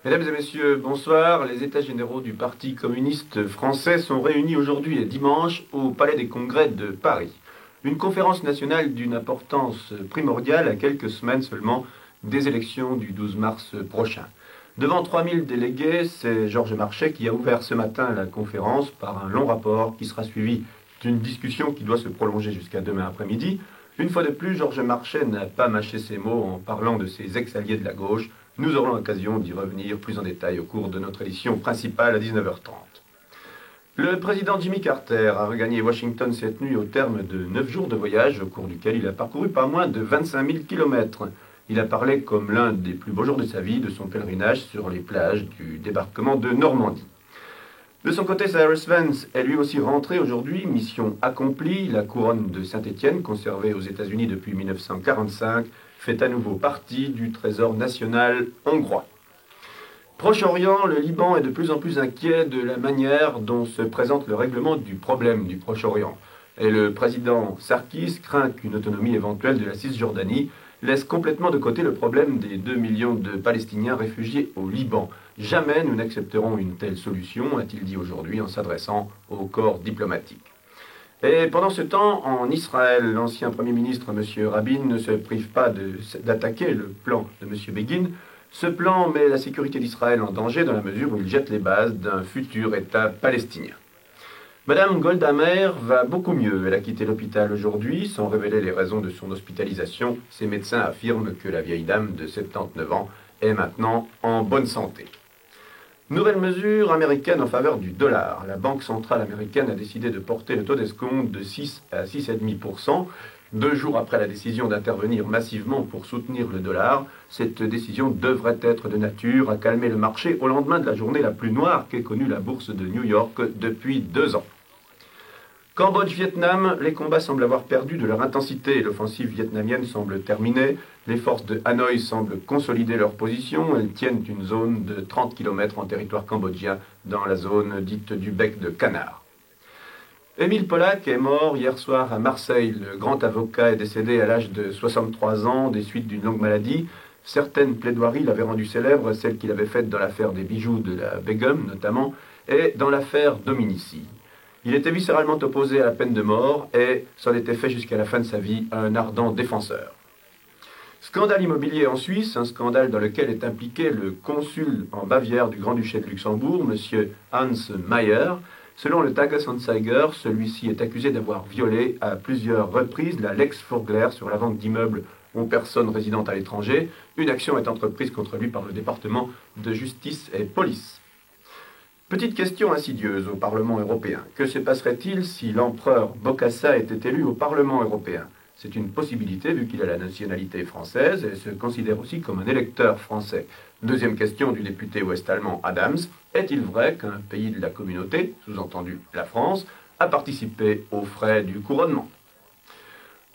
Mesdames et messieurs, bonsoir. Les États généraux du Parti communiste français sont réunis aujourd'hui et dimanche au Palais des Congrès de Paris. Une conférence nationale d'une importance primordiale à quelques semaines seulement des élections du 12 mars prochain. Devant 3000 délégués, c'est Georges Marchais qui a ouvert ce matin la conférence par un long rapport qui sera suivi d'une discussion qui doit se prolonger jusqu'à demain après-midi. Une fois de plus, Georges Marchais n'a pas mâché ses mots en parlant de ses ex-alliés de la gauche. Nous aurons l'occasion d'y revenir plus en détail au cours de notre édition principale à 19h30. Le président Jimmy Carter a regagné Washington cette nuit au terme de 9 jours de voyage au cours duquel il a parcouru pas moins de 25 000 kilomètres. Il a parlé comme l'un des plus beaux jours de sa vie de son pèlerinage sur les plages du débarquement de Normandie. De son côté, Cyrus Vance est lui aussi rentré aujourd'hui, mission accomplie. La couronne de Saint-Étienne, conservée aux États-Unis depuis 1945, fait à nouveau partie du trésor national hongrois. Proche-Orient, le Liban est de plus en plus inquiet de la manière dont se présente le règlement du problème du Proche-Orient. Et le président Sarkis craint qu'une autonomie éventuelle de la Cisjordanie laisse complètement de côté le problème des 2 millions de Palestiniens réfugiés au Liban. Jamais nous n'accepterons une telle solution, a-t-il dit aujourd'hui en s'adressant au corps diplomatique. Et pendant ce temps, en Israël, l'ancien Premier ministre, M. Rabin, ne se prive pas d'attaquer le plan de M. Begin. Ce plan met la sécurité d'Israël en danger dans la mesure où il jette les bases d'un futur État palestinien. Madame Golda Meir va beaucoup mieux. Elle a quitté l'hôpital aujourd'hui sans révéler les raisons de son hospitalisation. Ses médecins affirment que la vieille dame de 79 ans est maintenant en bonne santé. Nouvelle mesure américaine en faveur du dollar. La Banque centrale américaine a décidé de porter le taux d'escompte de 6 à 6,5%. 2 jours après la décision d'intervenir massivement pour soutenir le dollar, cette décision devrait être de nature à calmer le marché au lendemain de la journée la plus noire qu'ait connue la bourse de New York depuis 2 ans. Cambodge-Vietnam, les combats semblent avoir perdu de leur intensité. L'offensive vietnamienne semble terminée. Les forces de Hanoï semblent consolider leur position. Elles tiennent une zone de 30 km en territoire cambodgien, dans la zone dite du bec de Canard. Émile Polac est mort hier soir à Marseille. Le grand avocat est décédé à l'âge de 63 ans des suites d'une longue maladie. Certaines plaidoiries l'avaient rendu célèbre, celles qu'il avait faites dans l'affaire des bijoux de la Begum notamment, et dans l'affaire Dominici. Il était viscéralement opposé à la peine de mort et s'en était fait jusqu'à la fin de sa vie un ardent défenseur. Scandale immobilier en Suisse, un scandale dans lequel est impliqué le consul en Bavière du Grand-Duché de Luxembourg, M. Hans Mayer. Selon le Tages-Anzeiger, celui-ci est accusé d'avoir violé à plusieurs reprises la Lex Furgler sur la vente d'immeubles aux personnes résidentes à l'étranger. Une action est entreprise contre lui par le département de justice et police. Petite question insidieuse au Parlement européen. Que se passerait-il si l'empereur Bokassa était élu au Parlement européen? C'est une possibilité vu qu'il a la nationalité française et se considère aussi comme un électeur français. Deuxième question du député ouest-allemand Adams. Est-il vrai qu'un pays de la communauté, sous-entendu la France, a participé aux frais du couronnement?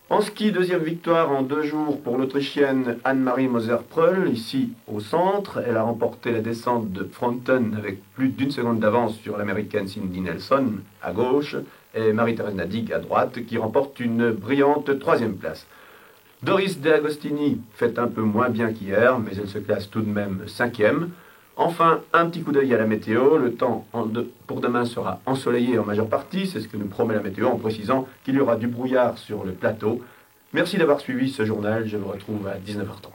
En ski, deuxième victoire en 2 jours pour l'Autrichienne Anne-Marie Moser-Pröll, ici au centre. Elle a remporté la descente de Fronten avec plus d'1 seconde d'avance sur l'américaine Cindy Nelson à gauche et Marie-Thérèse Nadig à droite qui remporte une brillante 3e place. Doris De Agostini fait un peu moins bien qu'hier, mais elle se classe tout de même 5e. Enfin, un petit coup d'œil à la météo. Le temps pour demain sera ensoleillé en majeure partie. C'est ce que nous promet la météo en précisant qu'il y aura du brouillard sur le plateau. Merci d'avoir suivi ce journal. Je vous retrouve à 19h30.